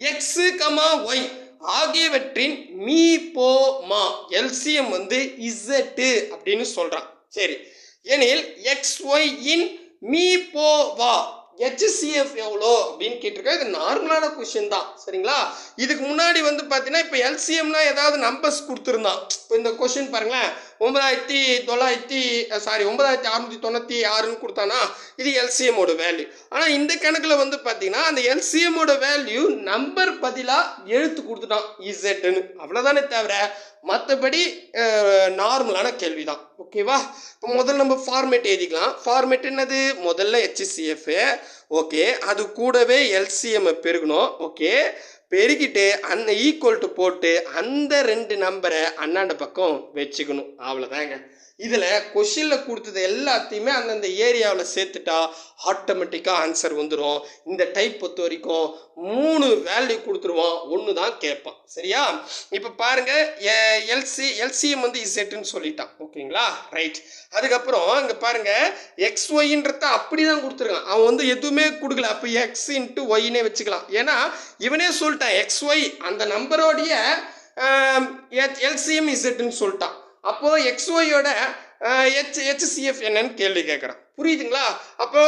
X comma Y ஆகியவற்றின் மீபோமா LCM வந்து Z அப்படின்னு சொல்றான். சரி, எனில் எக்ஸ் ஒய் இன் மீபோவா HCF எவ்வளோ அப்படின்னு கேட்டிருக்கா. இது நார்மலான கொஸ்டின் தான். சரிங்களா? இதுக்கு முன்னாடி வந்து பார்த்தீங்கன்னா இப்போ எல்சிஎம்னா ஏதாவது நம்பர்ஸ் கொடுத்துருந்தான். இப்போ இந்த கொஸ்டின் பாருங்களேன், 9696ன்னு கொடுத்தானா இது எல்சிஎம்மோட வேல்யூ. ஆனால் இந்த கணக்கில் வந்து பார்த்தீங்கன்னா அந்த எல்சிஎம்மோட வேல்யூ நம்பர் பதிலாக எழுத்து கொடுத்துட்டான் இசட்னு. அவ்வளோதானே தவிர மற்றபடி நார்மலான கேள்வி தான். ஓகேவா? இப்போ முதல்ல நம்ம ஃபார்மேட் எழுதிக்கலாம். ஃபார்மேட் என்னது? முதல்ல HCF, ஓகே, அது கூடவே எல்சிஎம் பெருகணும். ஓகே, பெருகிட்டு அந்த ஈக்குவல் டு போட்டு அந்த 2 நம்பரை அண்ணாண்ட பக்கம் வச்சுக்கணும். அவ்வளோதாங்க. இதில் கொஷினில் கொடுத்தது எல்லாத்தையுமே அந்தந்த ஏரியாவில் சேர்த்துட்டா ஆட்டோமேட்டிக்காக ஆன்சர் வந்துடும். இந்த டைப் பொறுத்த வரைக்கும் 3 வேல்யூ கொடுத்துருவான், 1 தான் கேட்பான். சரியா? இப்போ பாருங்க, எல்சிஎம் வந்து இசட்டுன்னு சொல்லிட்டான். ஓகேங்களா? ரைட். அதுக்கப்புறம் இங்கே பாருங்க, எக்ஸ் ஒய்ன்றத அப்படி தான் கொடுத்துருக்கான். அவன் வந்து எதுவுமே கொடுக்கல. அப்போ எக்ஸ் இன்ட்டு ஒய்னே வச்சுக்கலாம். ஏன்னா இவனே சொல்லிட்டான் எக்ஸ் ஒய் அந்த நம்பரோடைய எல்சிஎம் இசட்டுன்னு சொல்லிட்டான். அப்போ எக்ஸ்ஒயோட HCF என்னன்னு கேள்வி கேட்குறான். புரியுதுங்களா? அப்போ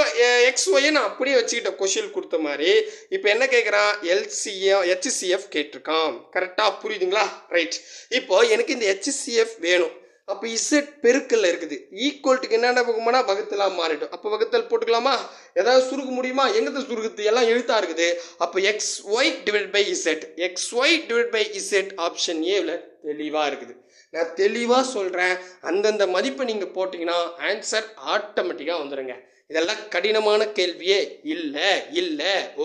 எக்ஸ்ஒயை நான் அப்படியே வச்சுக்கிட்ட கொஷின் கொடுத்த மாதிரி இப்போ என்ன கேட்குறான்? HCF கேட்டிருக்கான். கரெக்டாக புரியுதுங்களா? ரைட். இப்போ எனக்கு இந்த HCF வேணும். அப்போ இசட் பெருக்கல்ல இருக்குது. ஈக்குவல்ட்டுக்கு என்னென்ன போகுமானா வகுத்தலாம் மாறிடும். அப்போ வகுத்தல் போட்டுக்கலாமா? ஏதாவது சுருக்க முடியுமா? எங்கத்தை சுருக்குது? எல்லாம் எழுத்தா இருக்குது. அப்போ XY divide by Z, XY divide by Z option ஏவில் தெளிவாக இருக்குது. நான் தெளிவாக சொல்கிறேன், அந்தந்த மதிப்பை நீங்கள் போட்டிங்கன்னா ஆன்சர் ஆட்டோமேட்டிக்காக வந்துடுங்க. இதெல்லாம் கடினமான கேள்வியே இல்லை.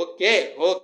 ஓகே.